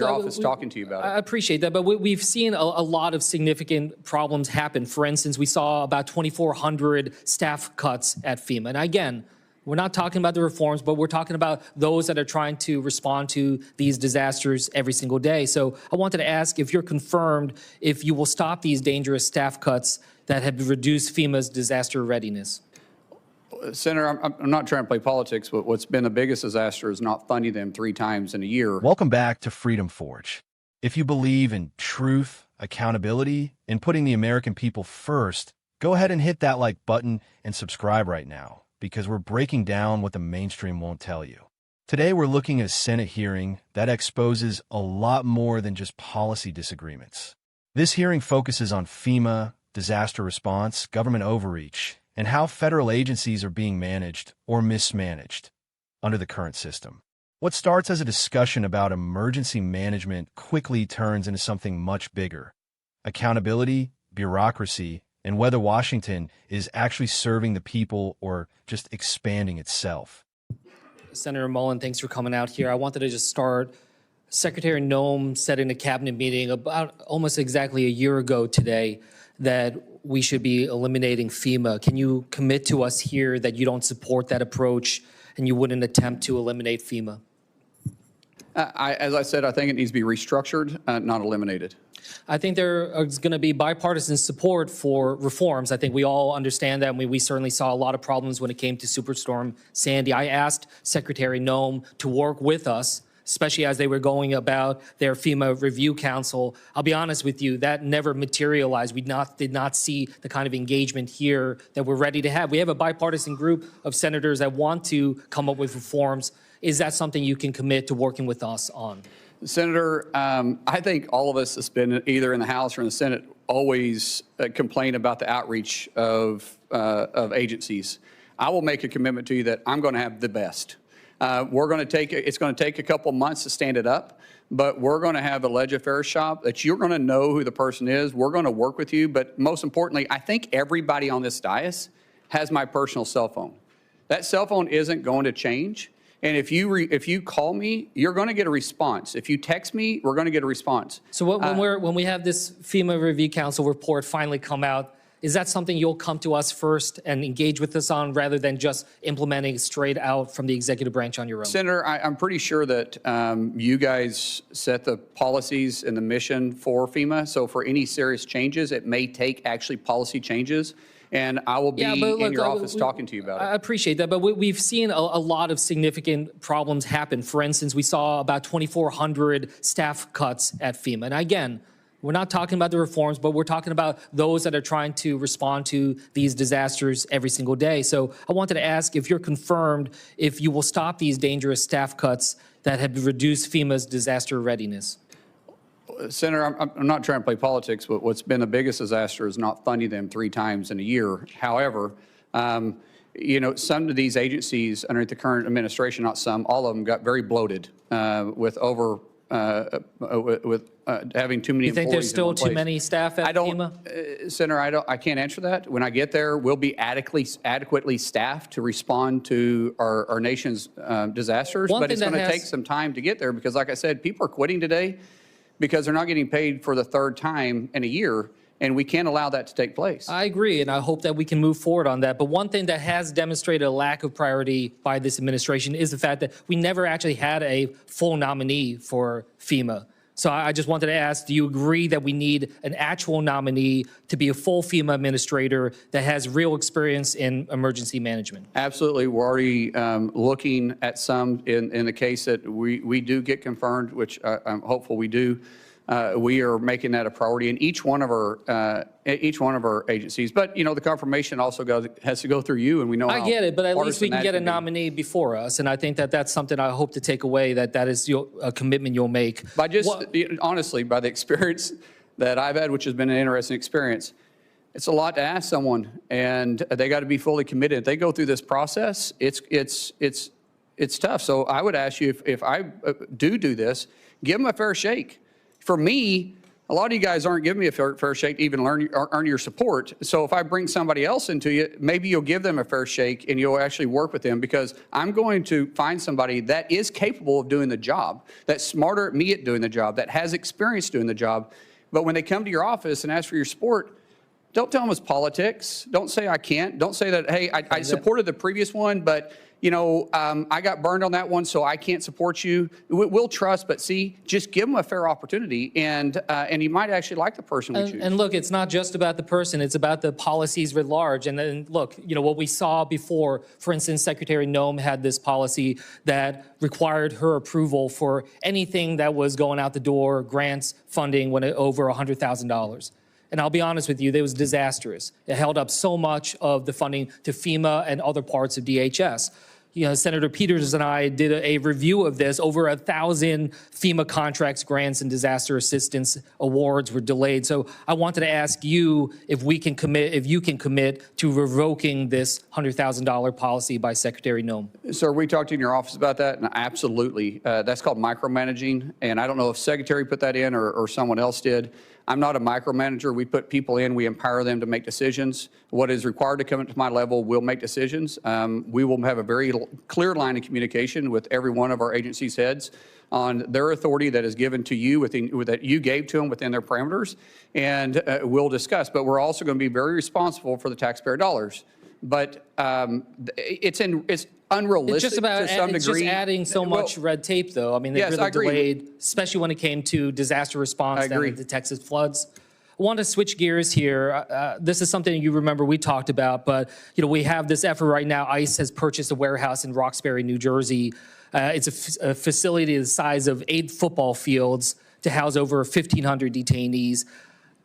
your office talking to you about it. I appreciate that, but we've seen a lot of significant problems happen. For instance, we saw about 2,400 staff cuts at FEMA. And again, we're not talking about the reforms, but we're talking about those that are trying to respond to these disasters every single day. So I wanted to ask if you're confirmed if you will stop these dangerous staff cuts that have reduced FEMA's disaster readiness. Senator, I'm not trying to play politics, but what's been the biggest disaster is not funding them 3 times in a year. Welcome back to Freedom Forge. If you believe in truth, accountability, and putting the American people first, go ahead and hit that like button and subscribe right now, because we're breaking down what the mainstream won't tell you. Today, we're looking at a Senate hearing that exposes a lot more than just policy disagreements. This hearing focuses on FEMA, disaster response, government overreach, and how federal agencies are being managed or mismanaged under the current system. What starts as a discussion about emergency management quickly turns into something much bigger: accountability, bureaucracy, and whether Washington is actually serving the people or just expanding itself. Senator Mullin, thanks for coming out here. I wanted to just start. Secretary Noem said in a cabinet meeting about almost exactly a year ago today that we should be eliminating FEMA. Can you commit to us here that you don't support that approach and you wouldn't attempt to eliminate FEMA? As I said, I think it needs to be restructured, not eliminated. I think there is going to be bipartisan support for reforms. I think we all understand that, and we certainly saw a lot of problems when it came to Superstorm Sandy. I asked Secretary Noem to work with us, especially as they were going about their FEMA Review Council. I'll be honest with you, that never materialized. We did not see the kind of engagement here that we're ready to have. We have a bipartisan group of senators that want to come up with reforms. Is that something you can commit to working with us on? Senator, I think all of us that's been either in the House or in the Senate always complain about the outreach of agencies. I will make a commitment to you that I'm going to have the best. It's going to take a couple months to stand it up, but we're going to have a ledge affairs shop that you're going to know who the person is. We're going to work with you, but most importantly, I think everybody on this dais has my personal cell phone. That cell phone isn't going to change. And if you call me, you're going to get a response. If you text me, we're going to get a response. So when we have this FEMA Review Council report finally come out, is that something you'll come to us first and engage with us on rather than just implementing straight out from the executive branch on your own? Senator, I'm pretty sure that you guys set the policies and the mission for FEMA. So for any serious changes, it may take actually policy changes. And I will be in your office talking to you about it. I appreciate that, but we've seen a lot of significant problems happen. For instance, we saw about 2,400 staff cuts at FEMA. And again, we're not talking about the reforms, but we're talking about those that are trying to respond to these disasters every single day. So I wanted to ask if you're confirmed if you will stop these dangerous staff cuts that have reduced FEMA's disaster readiness. Senator, I'm not trying to play politics, but what's been the biggest disaster is not funding them 3 times in a year. However, some of these agencies under the current administration, not some, all of them got very bloated with having too many employees. You think there's still too many staff at FEMA? Senator, I can't answer that. When I get there, we'll be adequately staffed to respond to our nation's disasters. But it's going to take some time to get there because, like I said, people are quitting today because they're not getting paid for the 3rd time in a year, and we can't allow that to take place. I agree, and I hope that we can move forward on that. But one thing that has demonstrated a lack of priority by this administration is the fact that we never actually had a full nominee for FEMA. So I just wanted to ask, do you agree that we need an actual nominee to be a full FEMA administrator that has real experience in emergency management? Absolutely. We're already looking at some in the case that we do get confirmed, which I'm hopeful we do. We are making that a priority in each one of our agencies. But the confirmation also has to go through you, and we know. I get it, but at least we can get a nominee before us, and I think that that's something I hope to take away. That is a commitment you'll make. Honestly, by the experience that I've had, which has been an interesting experience, it's a lot to ask someone, and they got to be fully committed. If they go through this process, it's tough. So I would ask you if I do this, give them a fair shake. For me, a lot of you guys aren't giving me a fair shake to even earn your support. So if I bring somebody else into you, maybe you'll give them a fair shake and you'll actually work with them, because I'm going to find somebody that is capable of doing the job, that's smarter at me at doing the job, that has experience doing the job. But when they come to your office and ask for your support, don't tell them it's politics. Don't say I can't. Don't say that, hey, I supported the previous one, but I got burned on that one, so I can't support you. We'll trust, but see, just give them a fair opportunity, and you might actually like the person we choose. And look, it's not just about the person; it's about the policies writ large. And then look, what we saw before, for instance, Secretary Noem had this policy that required her approval for anything that was going out the door, grants, funding, when over $100,000. And I'll be honest with you, it was disastrous. It held up so much of the funding to FEMA and other parts of DHS. Senator Peters and I did a review of this. Over 1,000 FEMA contracts, grants, and disaster assistance awards were delayed. So I wanted to ask you if you can commit to revoking this $100,000 policy by Secretary Noem. Sir, we talked in your office about that, and absolutely. That's called micromanaging, and I don't know if Secretary put that in or someone else did. I'm not a micromanager. We put people in, we empower them to make decisions. What is required to come into my level, we'll make decisions. We will have a very clear line of communication with every one of our agency's heads on their authority that is given to you, that you gave to them within their parameters, and we'll discuss. But we're also going to be very responsible for the taxpayer dollars. But it's unrealistic to some degree. It's just adding so much red tape, though. I mean, they really delayed, especially when it came to disaster response down at the Texas floods. I want to switch gears here. This is something you remember we talked about, but we have this effort right now. ICE has purchased a warehouse in Roxbury, New Jersey. It's a facility the size of 8 football fields to house over 1,500 detainees.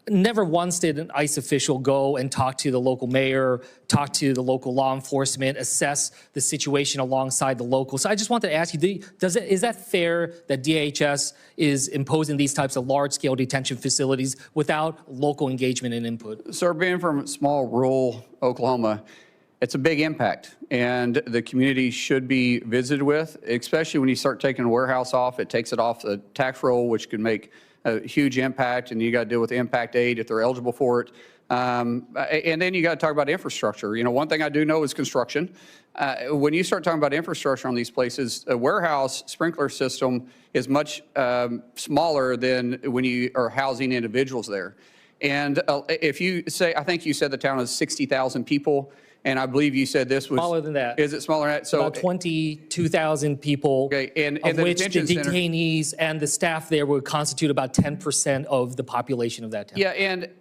Never once did an ICE official go and talk to the local mayor, talk to the local law enforcement, assess the situation alongside the locals. So I just wanted to ask you, is that fair that DHS is imposing these types of large-scale detention facilities without local engagement and input? Sir, being from small rural Oklahoma, it's a big impact, and the community should be visited with, especially when you start taking a warehouse off. It takes it off the tax roll, which could make a huge impact, and you got to deal with impact aid if they're eligible for it. And then you got to talk about infrastructure. One thing I do know is construction. When you start talking about infrastructure on these places, a warehouse sprinkler system is much smaller than when you are housing individuals there. And if you say, I think you said the town is 60,000 people, and I believe you said this was smaller than that. Is it smaller than that? So about 22,000 people, okay, and of which the detainees center and the staff there would constitute about 10% of the population of that town. Yeah,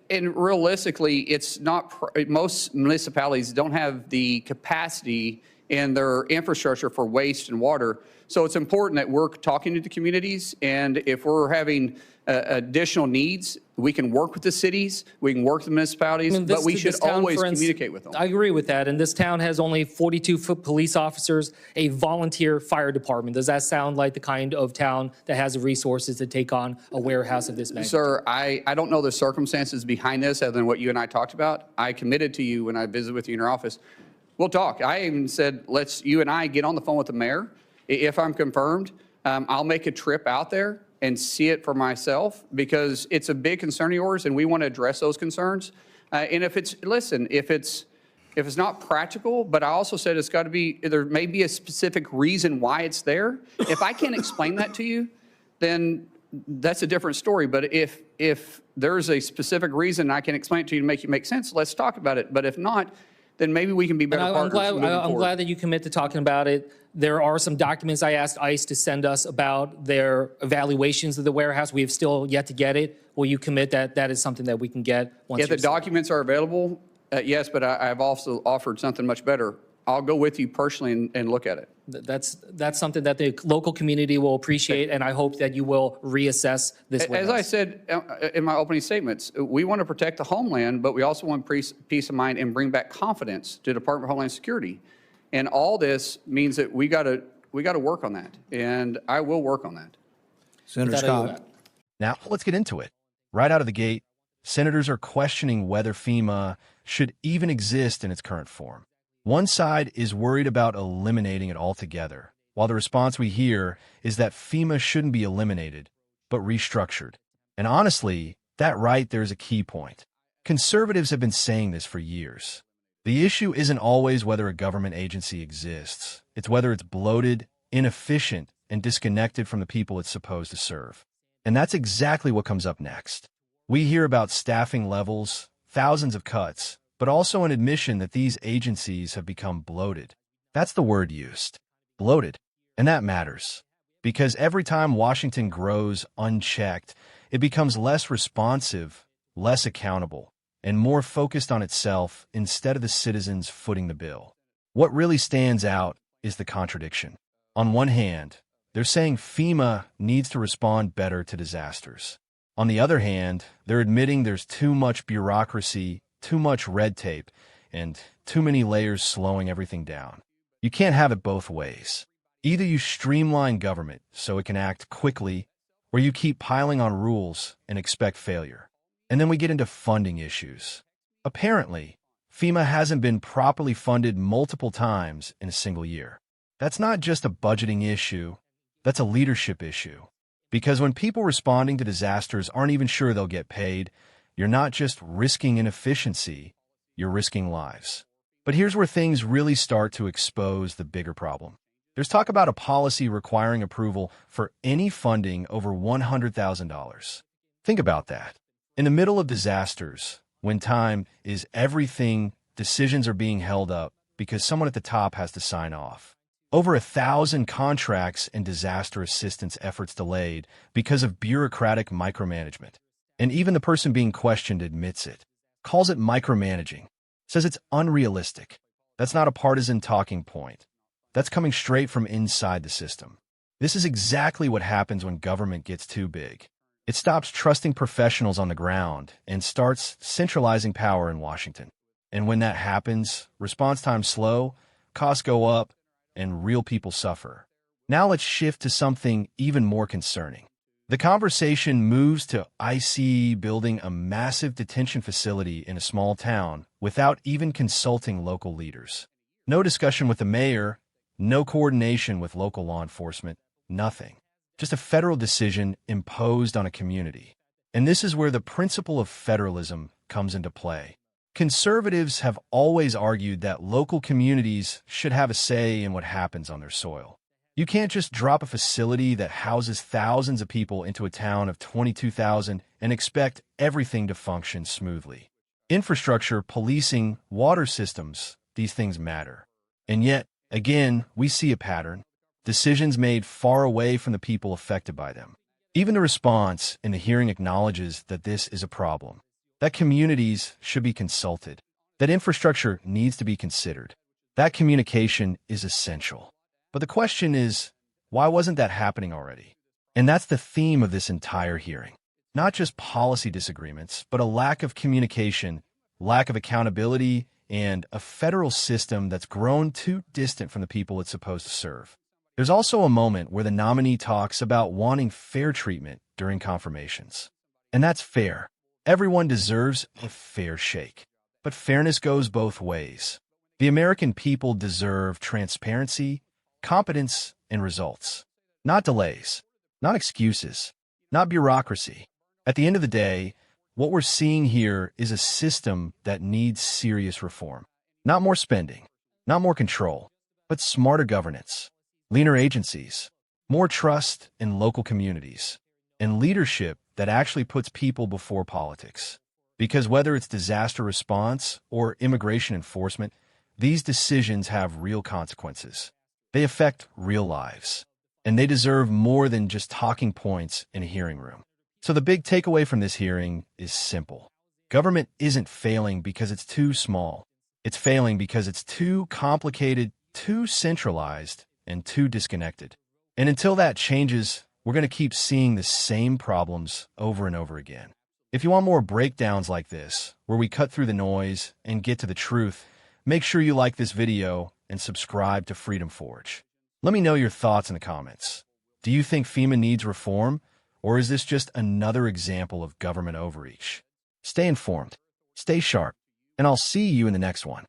and realistically, it's not. Most municipalities don't have the capacity in their infrastructure for waste and water. So it's important that we're talking to the communities, and if we're having additional needs, we can work with the cities, we can work with the municipalities, but we should always communicate with them. I agree with that. And this town has only 42 police officers, a volunteer fire department. Does that sound like the kind of town that has the resources to take on a warehouse of this magnitude? Sir, I don't know the circumstances behind this other than what you and I talked about. I committed to you when I visited with you in your office. We'll talk. I even said, you and I get on the phone with the mayor. If I'm confirmed, I'll make a trip out there and see it for myself, because it's a big concern of yours, and we want to address those concerns. And if it's not practical, but I also said it's got to be, there may be a specific reason why it's there. If I can't explain that to you, then that's a different story. But if there's a specific reason I can explain it to you to make it make sense, let's talk about it. But if not, then maybe we can be better partners. I'm glad that you commit to talking about it. There are some documents I asked ICE to send us about their evaluations of the warehouse. We have still yet to get it. Will you commit that that is something that we can get once? If the documents are available, yes, but I've also offered something much better. I'll go with you personally and look at it. That's something that the local community will appreciate, and I hope that you will reassess this warehouse. As I said in my opening statements, we want to protect the homeland, but we also want peace of mind and bring back confidence to the Department of Homeland Security. And all this means that we got to work on that, and I will work on that. Senator Scott. Now, let's get into it. Right out of the gate, senators are questioning whether FEMA should even exist in its current form. One side is worried about eliminating it altogether, while the response we hear is that FEMA shouldn't be eliminated, but restructured. And honestly, That right there is a key point. Conservatives have been saying this for years. The issue isn't always whether a government agency exists. It's whether it's bloated, inefficient, and disconnected from the people it's supposed to serve. And that's exactly what comes up next. We hear about staffing levels, thousands of cuts, but also an admission that these agencies have become bloated. That's the word used. Bloated. And that matters. Because every time Washington grows unchecked, it becomes less responsive, less accountable, and more focused on itself instead of the citizens footing the bill. What really stands out is the contradiction. On one hand, they're saying FEMA needs to respond better to disasters. On the other hand, they're admitting there's too much bureaucracy, too much red tape, and too many layers slowing everything down. You can't have it both ways. Either you streamline government so it can act quickly, or you keep piling on rules and expect failure. And then we get into funding issues. Apparently, FEMA hasn't been properly funded multiple times in a single year. That's not just a budgeting issue, that's a leadership issue. Because when people responding to disasters aren't even sure they'll get paid, you're not just risking inefficiency, you're risking lives. But here's where things really start to expose the bigger problem. There's talk about a policy requiring approval for any funding over $100,000. Think about that. In the middle of disasters, when time is everything, decisions are being held up because someone at the top has to sign off. Over 1,000 contracts and disaster assistance efforts delayed because of bureaucratic micromanagement. And even the person being questioned admits it, calls it micromanaging, says it's unrealistic. That's not a partisan talking point. That's coming straight from inside the system. This is exactly what happens when government gets too big. It stops trusting professionals on the ground and starts centralizing power in Washington. And when that happens, response times slow, costs go up, and real people suffer. Now let's shift to something even more concerning. The conversation moves to IC building a massive detention facility in a small town without even consulting local leaders. No discussion with the mayor, no coordination with local law enforcement, nothing. Just a federal decision imposed on a community. And this is where the principle of federalism comes into play. Conservatives have always argued that local communities should have a say in what happens on their soil. You can't just drop a facility that houses thousands of people into a town of 22,000 and expect everything to function smoothly. Infrastructure, policing, water systems, these things matter. And yet, again, we see a pattern. Decisions made far away from the people affected by them. Even the response in the hearing acknowledges that this is a problem, that communities should be consulted, that infrastructure needs to be considered. That communication is essential. But the question is, why wasn't that happening already? And that's the theme of this entire hearing. Not just policy disagreements, but a lack of communication, lack of accountability, and a federal system that's grown too distant from the people it's supposed to serve. There's also a moment where the nominee talks about wanting fair treatment during confirmations. And that's fair. Everyone deserves a fair shake. But fairness goes both ways. The American people deserve transparency, competence, and results. Not delays, not excuses, not bureaucracy. At the end of the day, what we're seeing here is a system that needs serious reform. Not more spending, not more control, but smarter governance, leaner agencies, more trust in local communities, and leadership that actually puts people before politics. Because whether it's disaster response or immigration enforcement, these decisions have real consequences. They affect real lives, and they deserve more than just talking points in a hearing room. So the big takeaway from this hearing is simple. Government isn't failing because it's too small. It's failing because it's too complicated, too centralized, and too disconnected. And until that changes, we're going to keep seeing the same problems over and over again. If you want more breakdowns like this, where we cut through the noise and get to the truth, make sure you like this video and subscribe to Freedom Forge. Let me know your thoughts in the comments. Do you think FEMA needs reform, or is this just another example of government overreach? Stay informed, stay sharp, and I'll see you in the next one.